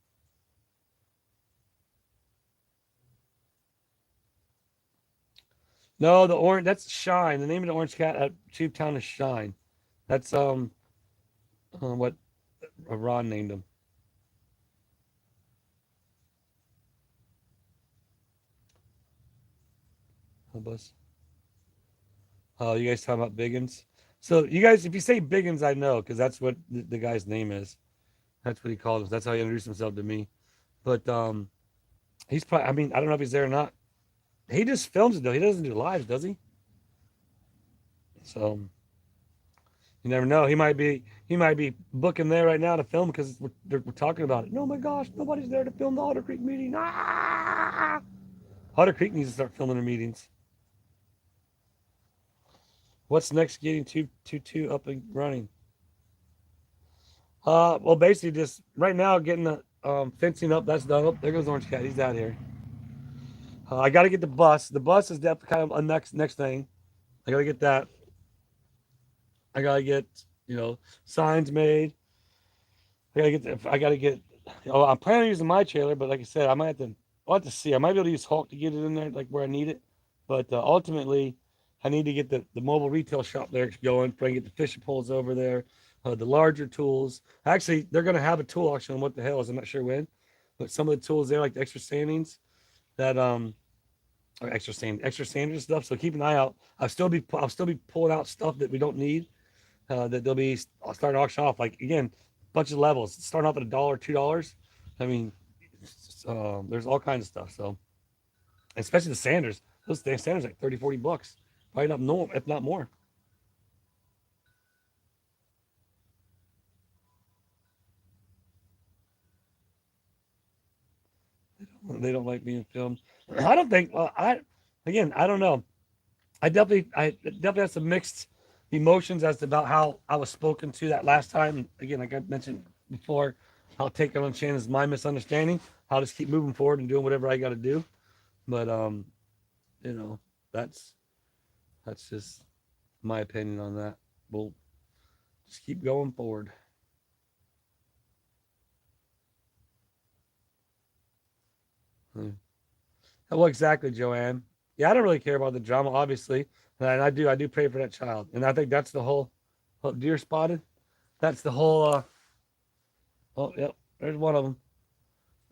A: No, the orange, that's Shine. The name of the orange cat at Tube Town is Shine. That's what Ron named him. Oh, bus. Oh, you guys talking about Biggins? So you guys, if you say Biggins, I know because that's what the guy's name is. That's what he called us. That's how he introduced himself to me. But he's probably. I mean, I don't know if he's there or not. He just films it though. He doesn't do lives, does he? So you never know. He might be booking there right now to film because we're talking about it. No, my gosh, nobody's there to film the Otter Creek meeting. Ah! Otter Creek needs to start filming their meetings. What's next? Getting two up and running. Well, basically just right now getting the fencing up. That's done. Oh, there goes Orange Cat. He's out here. I got to get the bus. The bus is definitely kind of a next thing. I got to get that. I got to get signs made. I got to get. Oh, I'm planning on using my trailer, but like I said, I might have to. I'll have to see. I might be able to use Hulk to get it in there, like where I need it. But ultimately, I need to get the mobile retail shop there going. Bring get the fishing poles over there, the larger tools. Actually, they're going to have a tool auction on what the hell is. I'm not sure when, but some of the tools there, like the extra sandings, that or extra sanders stuff. So keep an eye out. I'll still be pulling out stuff that we don't need. That they'll be I'll start auction off like again, bunch of levels starting off at $1, $2. I mean, there's all kinds of stuff. So especially the sanders, those sanders like 30, $40, right up north, if not more. They don't like being filmed. I don't think. I again, I don't know. I definitely have some mixed emotions as to about how I was spoken to that last time. Again, like I mentioned before, I'll take it on chain as my misunderstanding. I'll just keep moving forward and doing whatever I got to do. But you know, that's that's just my opinion on that. We'll just keep going forward. Hmm. Well, exactly, Joanne. Yeah, I don't really care about the drama, obviously, and I do pray for that child, and I think that's the whole. Oh, deer spotted. That's the whole. Oh, yep. There's one of them.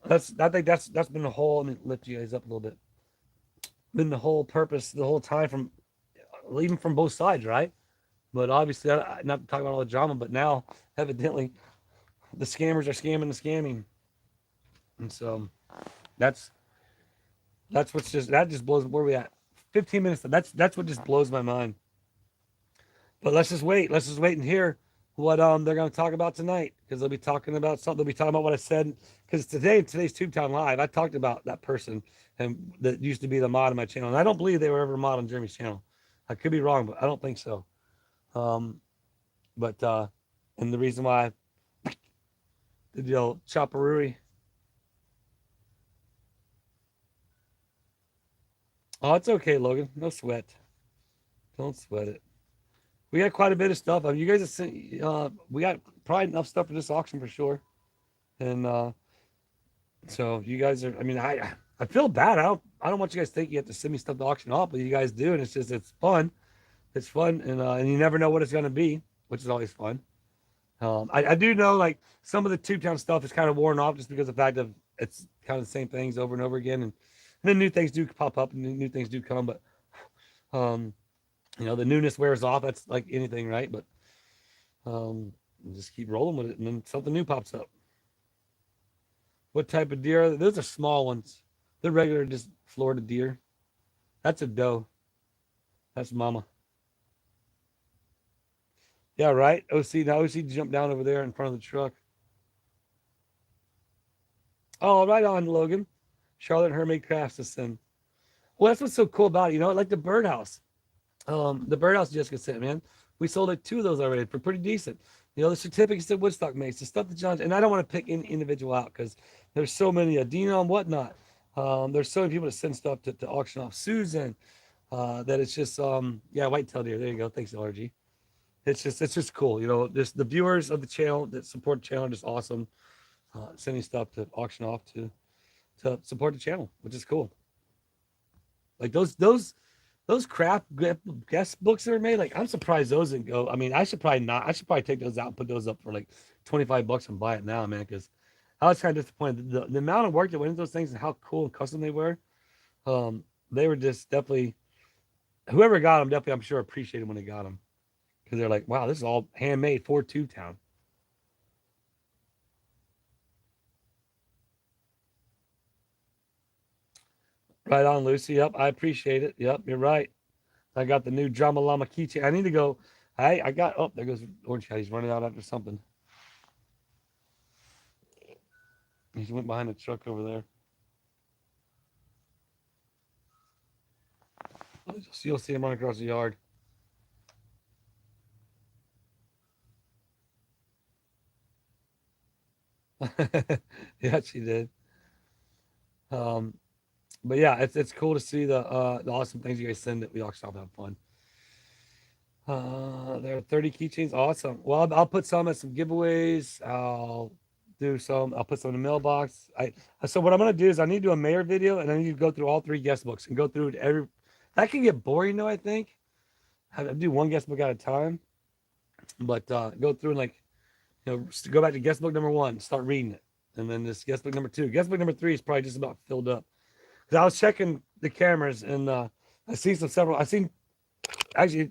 A: I think that's been the whole. Let me lift you guys up a little bit. Been the whole purpose the whole time from even from both sides, right? But obviously, not talking about all the drama, but now evidently the scammers are scamming the scamming, and so that's that's what's just that just blows. Where we at? 15 minutes. That's what just blows my mind. But let's just wait. Let's just wait and hear what they're going to talk about tonight because they'll be talking about something. They'll be talking about what I said because today's Tubetown Live. I talked about that person and that used to be the mod on my channel, and I don't believe they were ever a mod on Jeremy's channel. I could be wrong, but I don't think so. Um, but and the reason why I did the old chopperooey. Oh, it's okay, Logan. No sweat. Don't sweat it. We got quite a bit of stuff. You guys have seen. We got probably enough stuff for this auction for sure. And so you guys are. I mean, I feel bad. I don't want you guys to think you have to send me stuff to auction off, but you guys do, and it's just it's fun. It's fun, and you never know what it's gonna be, which is always fun. I do know like some of the Tube Town stuff is kind of worn off just because of the fact of it's kind of the same things over and over again, and then new things do pop up and new things do come, but um, the newness wears off. That's like anything, right? But um, just keep rolling with it, and then something new pops up. What type of deer are they? Those are small ones. They're regular, just Florida deer. That's a doe. That's mama. Yeah, right. OC. Now OC jumped down over there in front of the truck. Oh, right on, Logan. Charlotte Hermit Crafts is in. Well, that's what's so cool about it. Like the birdhouse. The birdhouse Jessica sent, man. We sold like two of those already for pretty decent. The certificates that Woodstock makes, the stuff that John, and I don't want to pick any individual out because there's so many, Dino and whatnot. There's so many people that send stuff to auction off. Susan, that it's just, yeah, whitetail deer. There you go. Thanks, LRG. It's just cool. Just the viewers of the channel that support the channel are just awesome. Sending stuff to auction off to support the channel, which is cool. Like those craft guest books that are made, like I'm surprised those didn't go. I mean, I should probably not. I should probably take those out and put those up for like $25 and buy it now, man. Because I was kind of disappointed. The amount of work that went into those things and how cool and custom they were. They were just definitely whoever got them definitely I'm sure appreciated when they got them because they're like, wow, this is all handmade for Two Town. Right on, Lucy. Yep, I appreciate it. Yep, you're right. I got the new Drama Llama keychain. I need to go. I got. Oh, there goes Orange Cat. He's running out after something. He went behind the truck over there. You'll see him run across the yard. Yeah, she did. Um, but yeah, it's cool to see the awesome things you guys send that we all stop have fun. There are 30 keychains. Awesome. Well, I'll put some at some giveaways. I'll do some. I'll put some in the mailbox. So what I'm gonna do is I need to do a mayor video and I need to go through all three guest books and go through every. That can get boring though. I think I do one guest book at a time, but go through and like go back to guest book number one, start reading it, and then this guest book number two. Guest book number three is probably just about filled up because I was checking the cameras and I seen several. I seen actually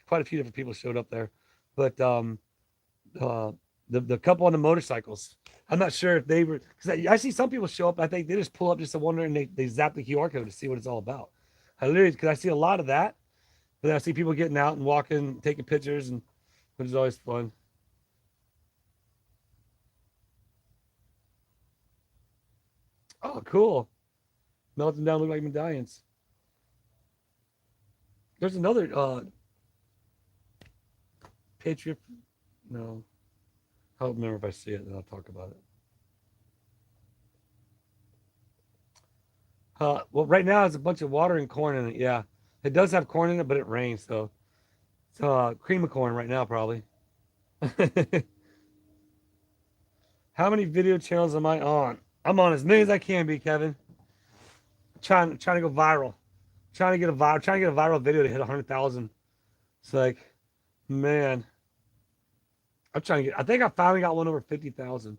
A: quite a few different people showed up there, but uh, the couple on the motorcycles. I'm not sure if they were because I see some people show up. I think they just pull up just to wonder and they zap the QR code to see what it's all about. I literally because I see a lot of that, but then I see people getting out and walking, taking pictures, and which is always fun. Oh, cool! Melting down look like medallions. There's another Patriot. No, I'll remember if I see it, then I'll talk about it. Well, right now it's a bunch of water and corn in it. Yeah, it does have corn in it, but it rains, so it's cream of corn right now probably. How many video channels am I on? I'm on as many as I can be, Kevin. Trying to go viral. Trying to get a viral video to hit 100,000. It's like, man, I'm trying to get. I think I finally got one over 50,000.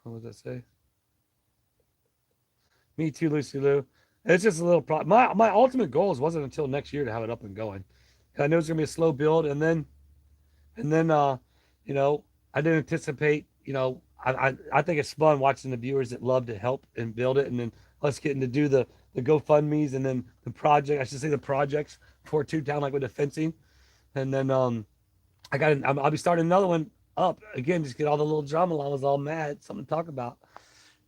A: What does that say? Me too, Lucy Lou. It's just a little problem. My ultimate goals wasn't until next year to have it up and going. I knew it was gonna be a slow build, and then you know, I didn't anticipate. I think it's fun watching the viewers that love to help and build it, and then us getting to do the GoFundmes and then the project. I should say the projects for Two Town, like with the fencing, and then I'll be starting another one up again. Just get all the little drama. I was all mad. Something to talk about.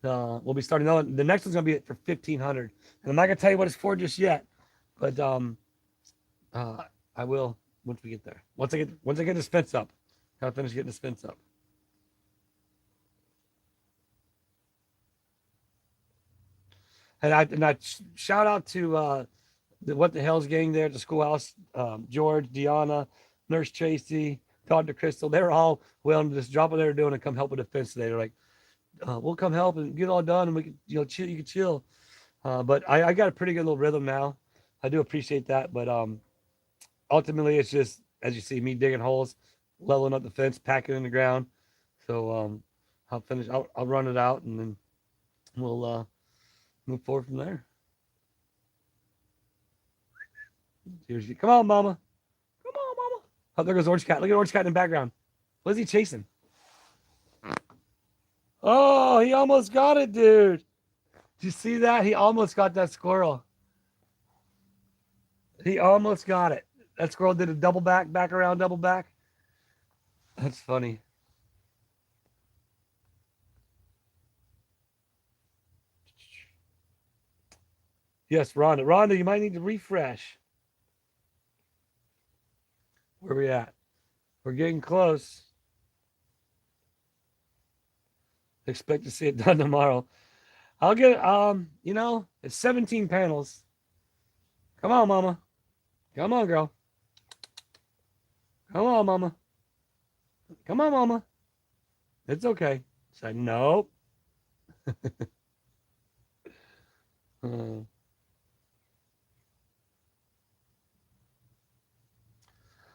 A: We'll be starting another one. The next one's gonna be for 1,500, and I'm not gonna tell you what it's for just yet, but uh, I will once we get there. Once I get this fence up, gotta finish getting this fence up. And I shout out to the What the Hell's gang there at the schoolhouse. George, Deanna, Nurse Tracy, Dr. Crystal. They were all willing to just drop what they were doing and come help with the fence today. They're like, we'll come help and get it all done, and we can, chill. You can chill. But I got a pretty good little rhythm now. I do appreciate that, but ultimately it's just as you see me digging holes, leveling up the fence, packing it in the ground. So I'll finish. I'll run it out, and then we'll move forward from there. Come on, mama. Come on, mama. Oh, there goes Orange Cat. Look at Orange Cat in the background. What is he chasing? Oh, he almost got it, dude. Did you see that? He almost got that squirrel. He almost got it. That squirrel did a double back around, double back. That's funny. Yes, Rhonda. Rhonda, you might need to refresh. Where we at? We're getting close. Expect to see it done tomorrow. I'll get it's 17 panels. Come on, mama. Come on, girl. Come on, mama. Come on, mama. It's okay. Say nope.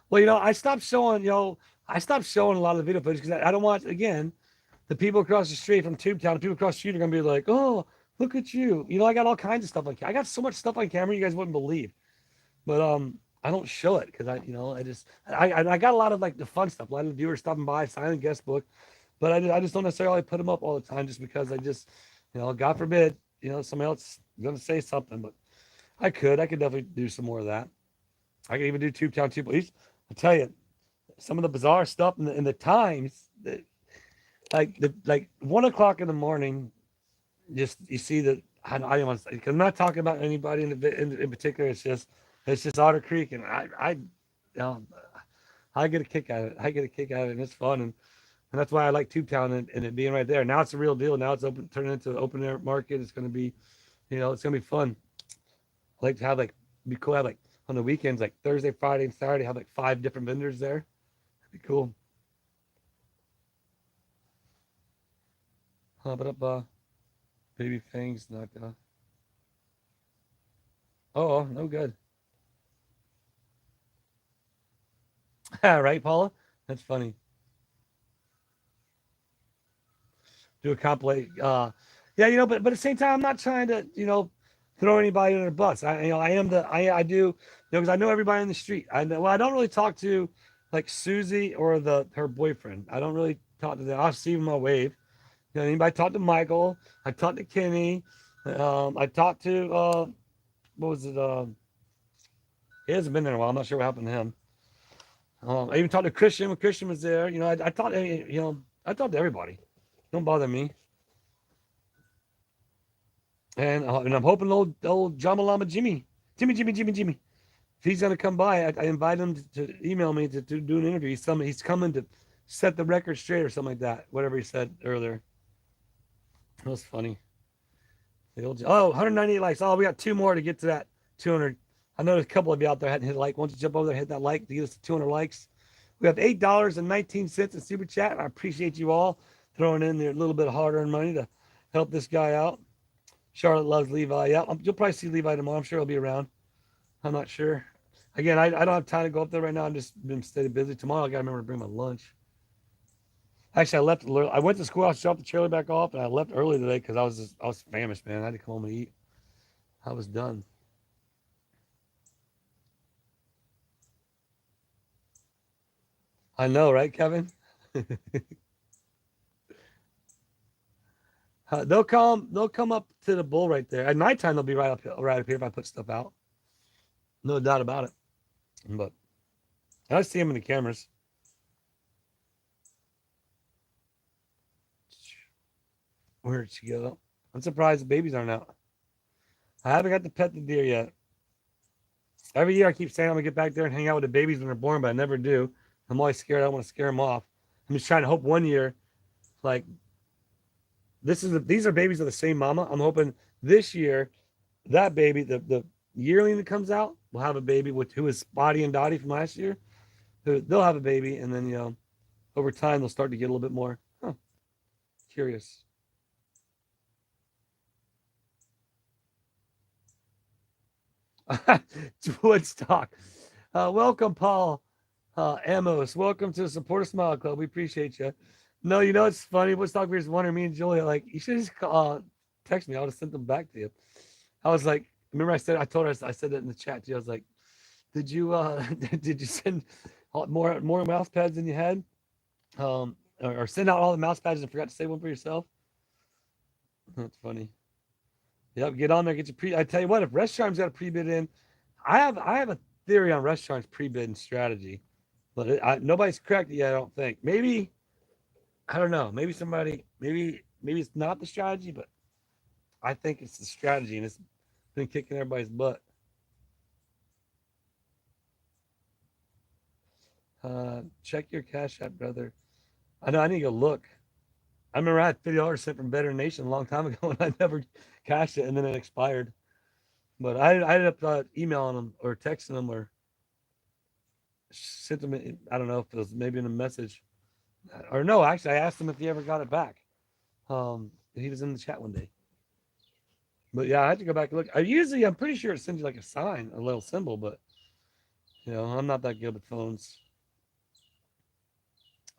A: Well, I stopped showing a lot of the video footage because I don't want, again, the people across the street from Tubetown, the people across the street are going to be like, oh, look at you. I got all kinds of stuff I got so much stuff on camera you guys wouldn't believe. But I don't show it because I got a lot of like the fun stuff, a lot of viewers stopping by, signing guest book, but I just don't necessarily put them up all the time just because I just, God forbid, somebody else is going to say something, but I could definitely do some more of that. I could even do Tubetown 2. I tell you, some of the bizarre stuff in the times that, like 1 o'clock in the morning, just you see that I don't want to say, because I'm not talking about anybody in particular. It's just Otter Creek, and I get a kick out of it. I get a kick out of it, and it's fun, and that's why I like Tubetown and it being right there. Now it's a real deal. Now it's turning into an open air market. It's going to be, it's going to be fun. I like to have be cool. Have on the weekends, like Thursday, Friday, and Saturday, have 5 different vendors there. That'd be cool. But up, baby fangs not. Oh, no good. Right, Paula? That's funny. Do a compilation. Yeah, but at the same time, I'm not trying to, throw anybody under the bus. I do, because I know everybody in the street. I know. Well, I don't really talk to like Susie or her boyfriend. I don't really talk to them. I'll see them. I'll wave. Anybody talk to Michael? I talked to Kenny. I talked to what was it? He hasn't been there in a while. I'm not sure what happened to him. I even talked to Christian when Christian was there. I talked to I talked to everybody. Don't bother me. And I'm hoping old Jamalama Jimmy, if he's gonna come by, I invite him to email me to do an interview. He's coming to set the record straight or something like that. Whatever he said earlier. That was funny. The old 198 likes. Oh, we got two more to get to that 200. I know there's a couple of you out there hadn't hit a like. Why don't you jump over there, hit that like to get us to 200 likes? We have $8.19 in super chat. I appreciate you all throwing in their little bit of hard-earned money to help this guy out. Charlotte loves Levi. Yeah, you'll probably see Levi tomorrow. I'm sure he'll be around. I'm not sure. Again, I don't have time to go up there right now. I'm just been steady busy. Tomorrow I got to remember to bring my lunch. Actually, I left. I went to school. I dropped the trailer back off, and I left early today because I was famished, man. I had to come home and eat. I was done. I know, right, Kevin? They'll come up to the bull right there. At nighttime they'll be right up here if I put stuff out. No doubt about it. But I see them in the cameras. Where'd she go? I'm surprised the babies aren't out. I haven't got to pet the deer yet. Every year I keep saying I'm gonna get back there and hang out with the babies when they're born, but I never do. I'm always scared. I don't want to scare them off. I'm just trying to hope one year, like these are babies of the same mama. I'm hoping this year that baby, the yearling that comes out, will have a baby with who is Spotty and Dottie from last year. They'll have a baby, and then over time they'll start to get a little bit more curious. Woodstock. Welcome, Paul Amos. Welcome to the Supporter Smile Club. We appreciate you. No, it's funny. Woodstock Beers wondering me and Julia, like, you should just text me. I would have sent them back to you. I was like, remember I told her, I said that in the chat too. I was like, did you did you send more mouse pads than you had? Or send out all the mouse pads and forgot to save one for yourself? That's funny. Yep, get on there, get your pre. I tell you what, if restaurants got a pre-bid in, I have a theory on restaurants pre-bid strategy, but nobody's cracked it yet. I don't think. Maybe I don't know. Maybe somebody. Maybe it's not the strategy, but I think it's the strategy, and it's been kicking everybody's butt. Check your cash app, brother. I know I need to go look. I remember I had $50 sent from Better Nation a long time ago, and I never cashed it, and then it expired. But I ended up emailing them or texting them or sent them. I don't know if it was maybe in a message or no. Actually, I asked him if he ever got it back. He was in the chat one day. But yeah, I had to go back and look. I'm pretty sure it sends you like a sign, a little symbol, but I'm not that good with phones.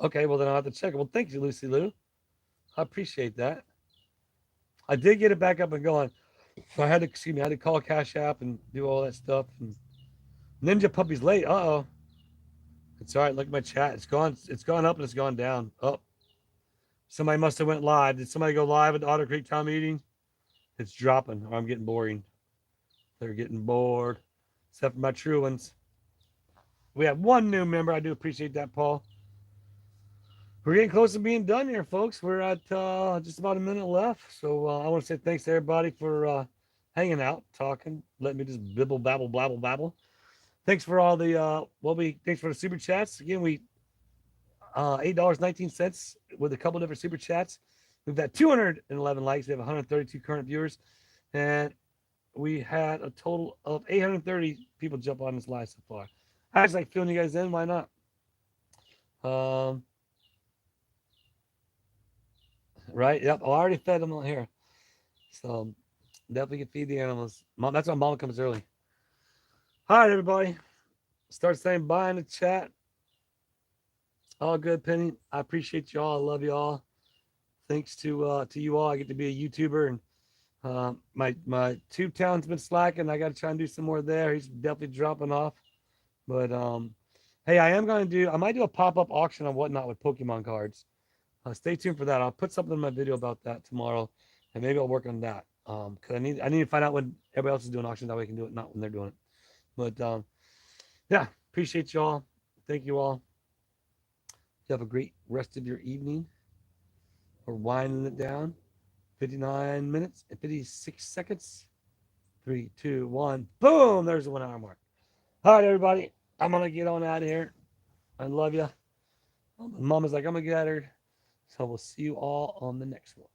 A: Okay, well then I'll have to check it. Well, thank you, Lucy Lou. I appreciate that. I did get it back up and going. So I had to call Cash App and do all that stuff. And Ninja Puppy's late. Uh-oh. It's all right. Look at my chat. It's gone up and it's gone down. Oh. Somebody must have went live. Did somebody go live at the Otter Creek town meeting? It's dropping, or I'm getting boring. They're getting bored. Except for my true ones. We have one new member. I do appreciate that, Paul. We're getting close to being done here, folks. We're at just about a minute left. So I want to say thanks to everybody for hanging out, talking, letting me just bibble, babble, blabble, babble. Thanks for all the thanks for the super chats. Again, we $8.19 with a couple different super chats. We've got 211 likes. We have 132 current viewers, and we had a total of 830 people jump on this live so far. I just like filling you guys in. Why not? Right? Yep. I already fed them here. So definitely can feed the animals. Mom, that's why Mama comes early. All right, everybody. Start saying bye in the chat. All good, Penny. I appreciate you all. I love you all. Thanks to you all. I get to be a YouTuber, and my tube town's been slacking. I got to try and do some more there. He's definitely dropping off. But hey, I might do a pop-up auction on whatnot with Pokemon cards. Stay tuned for that. I'll put something in my video about that tomorrow, and maybe I'll work on that. Because I need to find out when everybody else is doing auctions. That way I can do it, not when they're doing it. But yeah, appreciate you all. Thank you all. You have a great rest of your evening. We're winding it down. 59 minutes and 56 seconds. 3, 2, 1. Boom! There's the 1 hour mark. All right, everybody. I'm going to get on out of here. I love you. Mama's like, I'm going to get out of here. So we'll see you all on the next one.